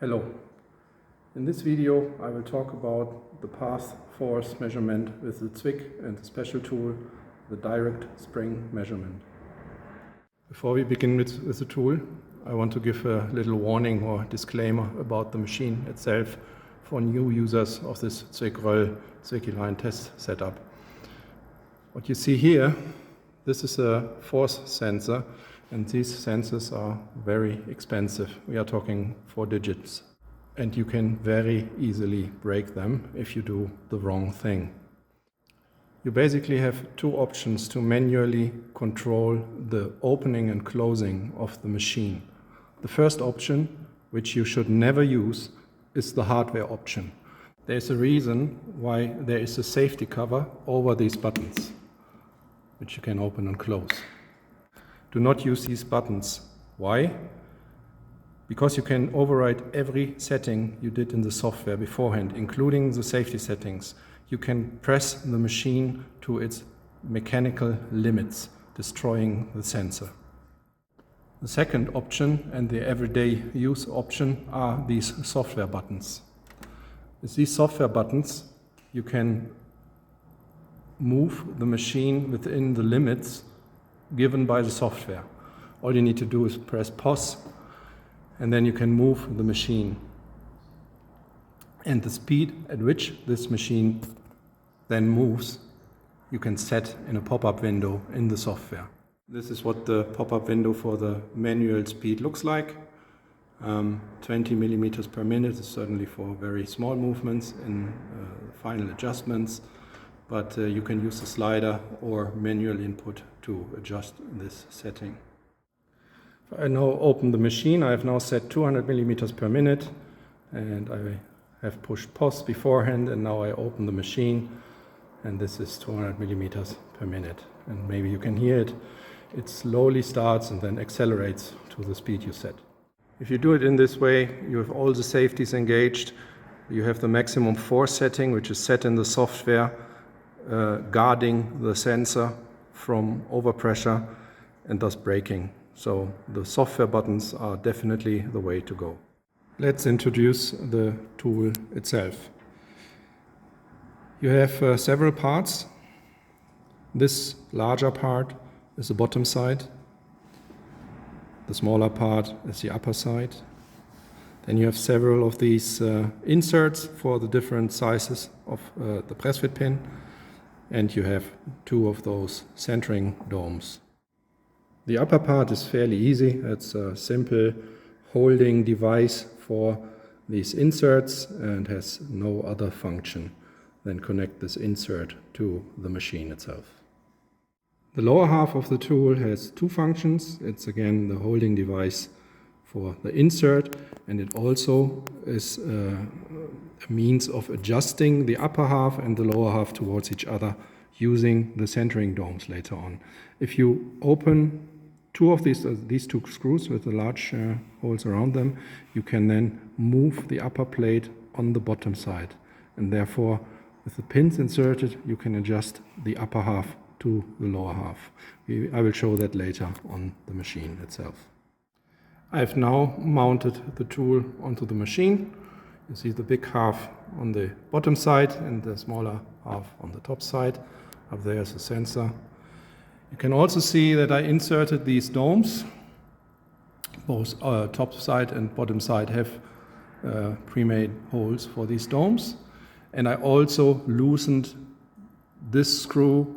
Hello. In this video I will talk about the path force measurement with the Zwick and the special tool, the direct spring measurement. Before we begin with the tool, I want to give a little warning or disclaimer about the machine itself for new users of this Roell Zwickiline test setup. What you see here, this is a force sensor, and these sensors are very expensive. We are talking 4 digits. And you can very easily break them if you do the wrong thing. You basically have two options to manually control the opening and closing of the machine. The first option, which you should never use, is the hardware option. There's a reason why there is a safety cover over these buttons, which you can open and close. Do not use these buttons. Why? Because you can override every setting you did in the software beforehand, including the safety settings. You can press the machine to its mechanical limits, destroying the sensor. The second option and the everyday use option are these software buttons. With these software buttons, you can move the machine within the limits given by the software. All you need to do is press pause, and then you can move the machine. And the speed at which this machine then moves, you can set in a pop-up window in the software. This is what the pop-up window for the manual speed looks like. 20 millimeters per minute is certainly for very small movements in final adjustments. But you can use the slider or manual input to adjust this setting. If I now open the machine, I have now set 200 millimeters per minute, and I have pushed pause beforehand, and now I open the machine, and this is 200 millimeters per minute. And maybe you can hear it. It slowly starts and then accelerates to the speed you set. If you do it in this way, you have all the safeties engaged. You have the maximum force setting, which is set in the software, guarding the sensor from overpressure and thus braking. So the software buttons are definitely the way to go. Let's introduce the tool itself. You have several parts. This larger part is the bottom side. The smaller part is the upper side. Then you have several of these inserts for the different sizes of the press fit pin. And you have 2 of those centering domes. The upper part is fairly easy. It's a simple holding device for these inserts and has no other function than connect this insert to the machine itself. The lower half of the tool has 2 functions. It's again the holding device for the insert, and it also is a means of adjusting the upper half and the lower half towards each other using the centering domes later on. If you open 2 of these 2 screws with the large holes around them, you can then move the upper plate on the bottom side, and therefore with the pins inserted you can adjust the upper half to the lower half. I will show that later on the machine itself. I've now mounted the tool onto the machine. You see the big half on the bottom side and the smaller half on the top side. Up there is a sensor. You can also see that I inserted these domes. Both top side and bottom side have pre-made holes for these domes. And I also loosened this screw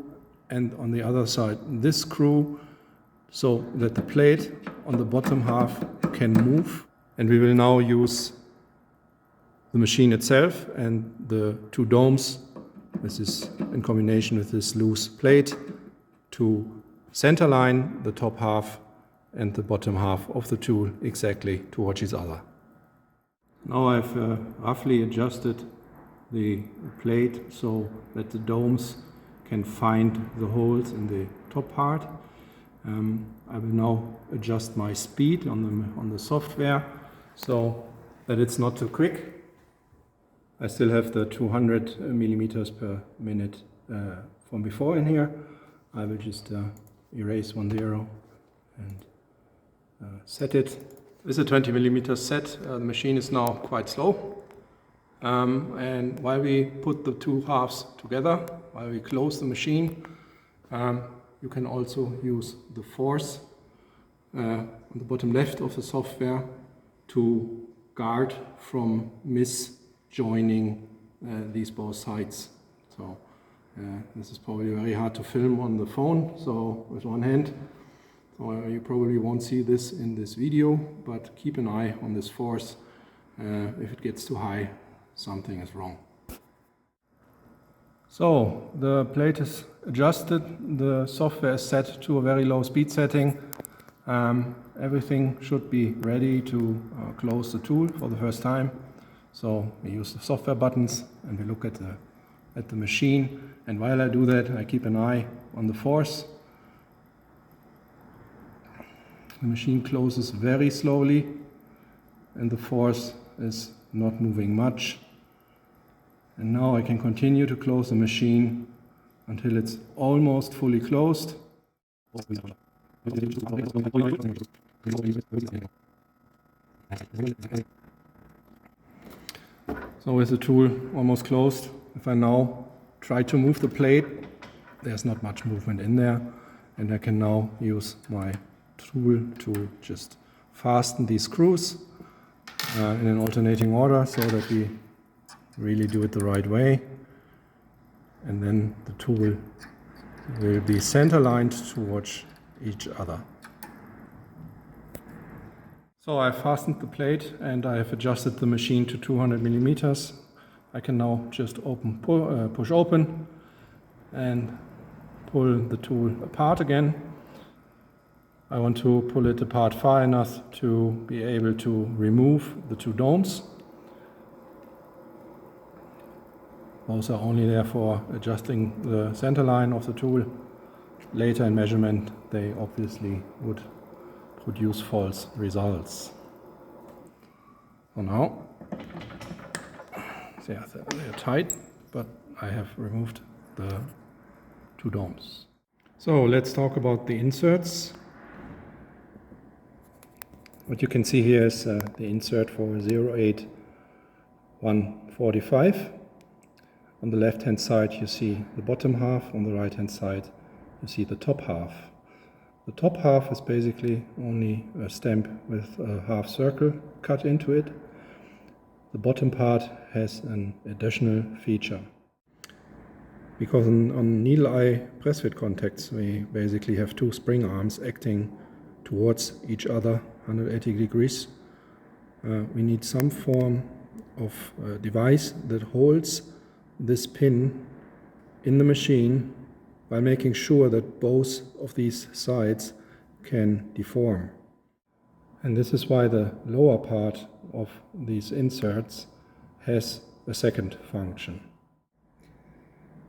and on the other side this screw, so that the plate on the bottom half can move. And we will now use the machine itself and the 2 domes, this is in combination with this loose plate, to centerline the top half and the bottom half of the tool exactly towards each other. Now I've roughly adjusted the plate so that the domes can find the holes in the top part. I will now adjust my speed on the software so that it's not too quick. I still have the 200 millimeters per minute from before in here. I will just erase 10 and set it. With a 20 millimeter set, the machine is now quite slow. And while we put the two halves together, while we close the machine, you can also use the force on the bottom left of the software to guard from misjoining these both sides. So this is probably very hard to film on the phone, so with one hand. So you probably won't see this in this video, but keep an eye on this force. If it gets too high, something is wrong. So the plate is adjusted, the software is set to a very low speed setting. Everything should be ready to close the tool for the first time. So we use the software buttons and we look at the machine. And while I do that, I keep an eye on the force. The machine closes very slowly and the force is not moving much. And now I can continue to close the machine until it's almost fully closed. So with the tool almost closed, if I now try to move the plate, there's not much movement in there, and I can now use my tool to just fasten these screws in an alternating order so that we really do it the right way. And then the tool will be center lined towards each other. So I fastened the plate and I have adjusted the machine to 200 millimeters. I can now just push open and pull the tool apart again. I want to pull it apart far enough to be able to remove the two domes. Those are only there for adjusting the center line of the tool. Later in measurement, they obviously would produce false results. So now, they are tight, but I have removed the two domes. So let's talk about the inserts. What you can see here is the insert for 08145. On the left hand side you see the bottom half, on the right hand side you see the top half. The top half is basically only a stamp with a half circle cut into it. The bottom part has an additional feature. Because on needle eye press fit contacts we basically have two spring arms acting towards each other 180 degrees. We need some form of device that holds this pin in the machine by making sure that both of these sides can deform. And this is why the lower part of these inserts has a second function.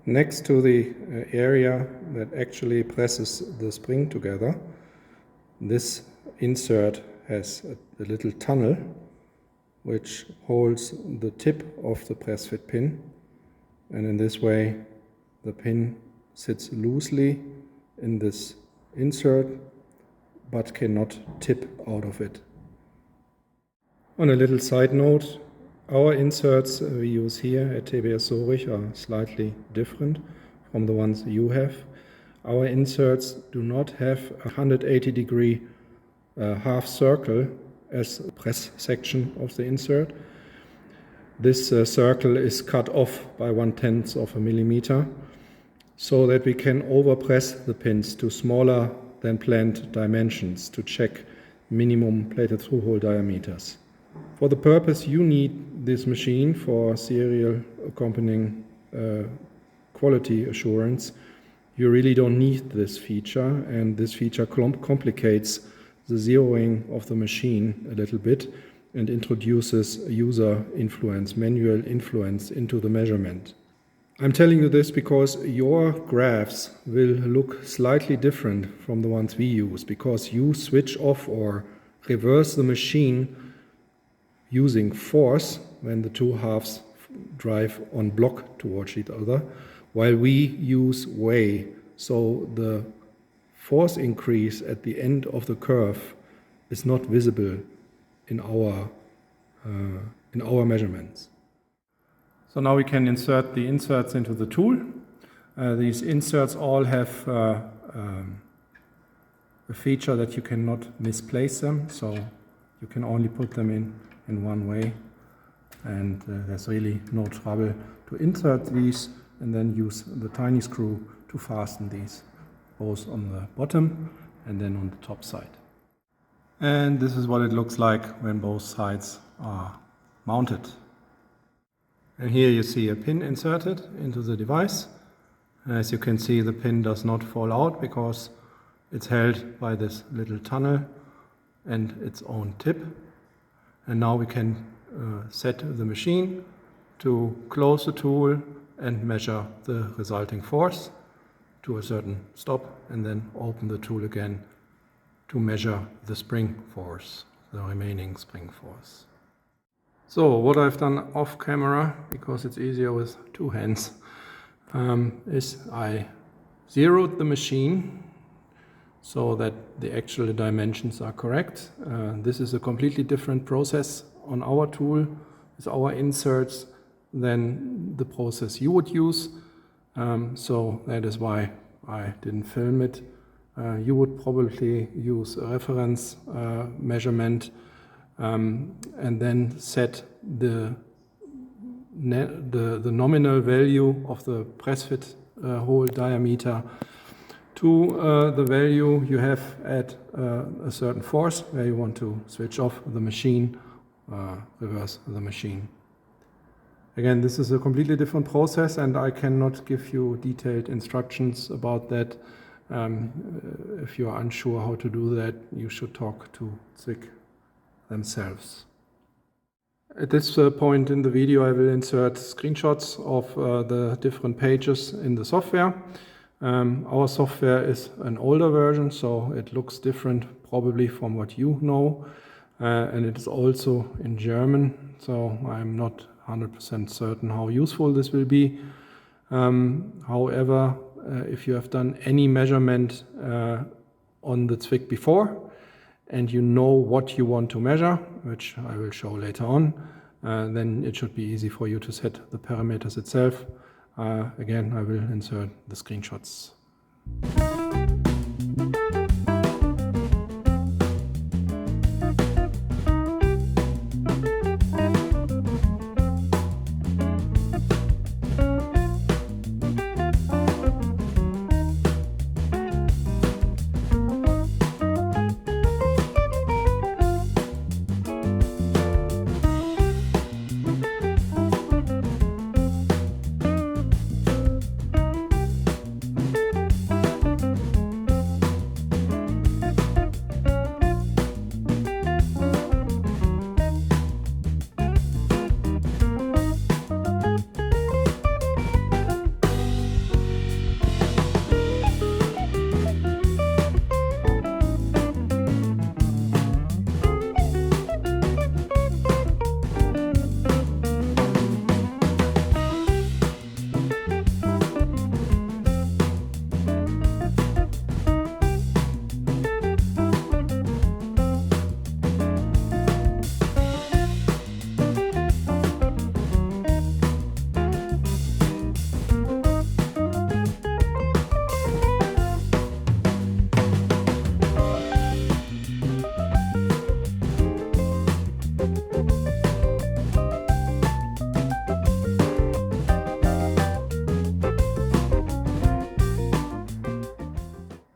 Next to the area that actually presses the spring together, this insert has a little tunnel which holds the tip of the press fit pin, and in this way the pin sits loosely in this insert but cannot tip out of it. On a little side note, our inserts we use here at TBS Zurich are slightly different from the ones you have. Our inserts do not have a 180 degree half circle as a press section of the insert. This circle is cut off by 1/10 of a millimeter so that we can overpress the pins to smaller than planned dimensions to check minimum plated through-hole diameters. For the purpose you need this machine for serial accompanying quality assurance, you really don't need this feature, and this feature complicates the zeroing of the machine a little bit and introduces user influence, manual influence into the measurement. I'm telling you this because your graphs will look slightly different from the ones we use, because you switch off or reverse the machine using force when the two halves drive on block towards each other, while we use way. So the force increase at the end of the curve is not visible in our measurements. So now we can insert the inserts into the tool. These inserts all have a feature that you cannot misplace them, so you can only put them in one way, and there's really no trouble to insert these and then use the tiny screw to fasten these, both on the bottom and then on the top side. And this is what it looks like when both sides are mounted. And here you see a pin inserted into the device. As you can see, the pin does not fall out because it's held by this little tunnel and its own tip. And now we can set the machine to close the tool and measure the resulting force to a certain stop, and then open the tool again to measure the spring force, the remaining spring force. So what I've done off camera, because it's easier with two hands, is I zeroed the machine so that the actual dimensions are correct. This is a completely different process on our tool with our inserts than the process you would use. So that is why I didn't film it. You would probably use a reference measurement and then set the nominal value of the press fit hole diameter to the value you have at a certain force where you want to switch off the machine, reverse the machine. Again, this is a completely different process, and I cannot give you detailed instructions about that. If you are unsure how to do that, you should talk to Zwick themselves. At this point in the video, I will insert screenshots of the different pages in the software. Our software is an older version, so it looks different probably from what you know, and it is also in German, so I'm not 100% certain how useful this will be. However, if you have done any measurement on the Zwick before and you know what you want to measure, which I will show later on, then it should be easy for you to set the parameters itself. Again, I will insert the screenshots.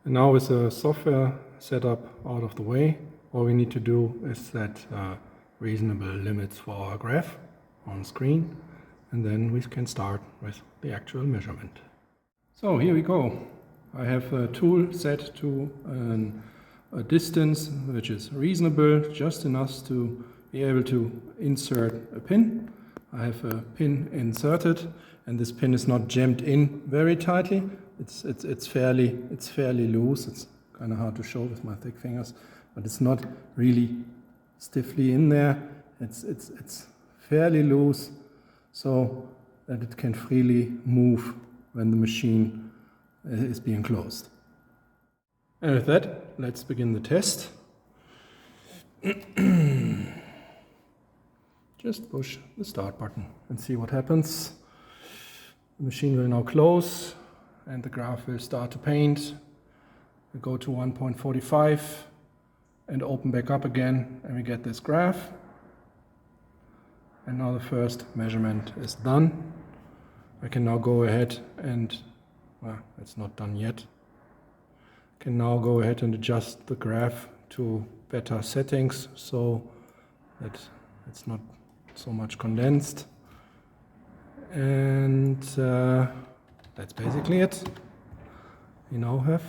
Now with the software setup out of the way, all we need to do is set reasonable limits for our graph on screen, and then we can start with the actual measurement. So here we go. I have a tool set to a distance which is reasonable, just enough to be able to insert a pin. I have a pin inserted, and this pin is not jammed in very tightly. It's fairly loose. It's kind of hard to show with my thick fingers, but it's not really stiffly in there. It's fairly loose, so that it can freely move when the machine is being closed. And with that, let's begin the test. Just push the start button and see what happens. The machine will now close and the graph will start to paint. We go to 1.45 and open back up again, and we get this graph. And now the first measurement is done. I can now go ahead and, well, it's not done yet. I can now go ahead and adjust the graph to better settings so that it's not so much condensed. And that's basically it. We now have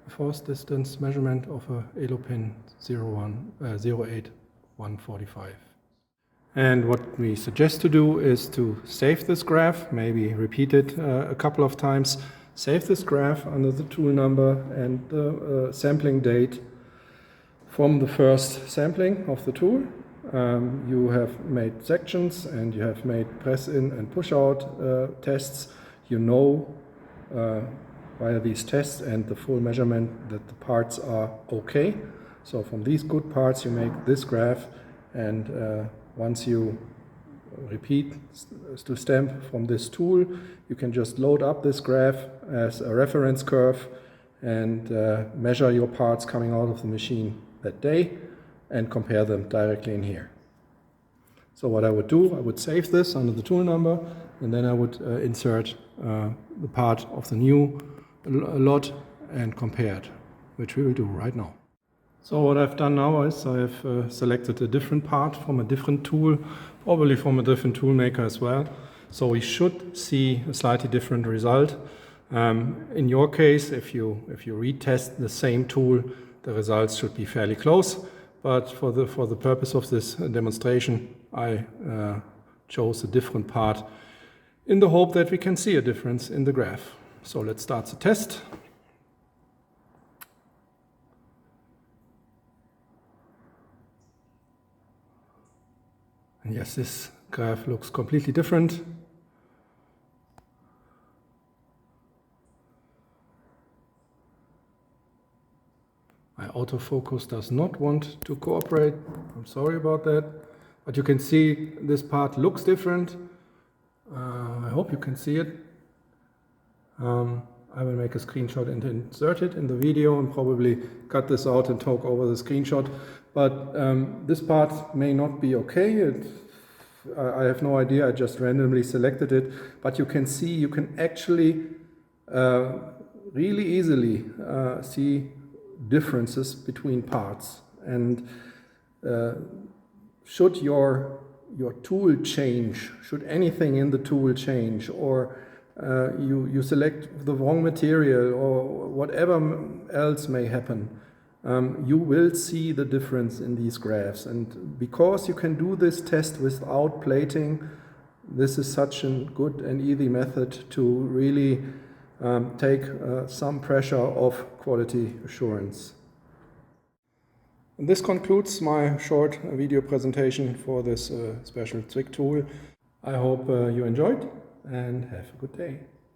a force distance measurement of a EloPin 08145. And what we suggest to do is to save this graph, maybe repeat it a couple of times. Save this graph under the tool number and the sampling date from the first sampling of the tool. You have made sections and you have made press in and push out tests. You know via these tests and the full measurement that the parts are okay. So from these good parts you make this graph, and once you repeat to stamp from this tool, you can just load up this graph as a reference curve and measure your parts coming out of the machine that day and compare them directly in here. So what I would do, I would save this under the tool number, and then I would insert the part of the new lot and compare it, which we will do right now. So what I've done now is I've selected a different part from a different tool, probably from a different tool maker as well. So we should see a slightly different result. In your case, if you retest the same tool, the results should be fairly close. But for the purpose of this demonstration, I chose a different part in the hope that we can see a difference in the graph. So let's start the test. And yes, this graph looks completely different. My autofocus does not want to cooperate. I'm sorry about that. But you can see this part looks different. I hope you can see it. I will make a screenshot and insert it in the video and probably cut this out and talk over the screenshot. But this part may not be okay. I have no idea, I just randomly selected it. But you can see, you can actually really easily see differences between parts. And should your tool change, should anything in the tool change, or you select the wrong material or whatever else may happen, you will see the difference in these graphs. And because you can do this test without plating, this is such a good and easy method to really take some pressure off quality assurance. And this concludes my short video presentation for this special Zwick tool. I hope you enjoyed and have a good day.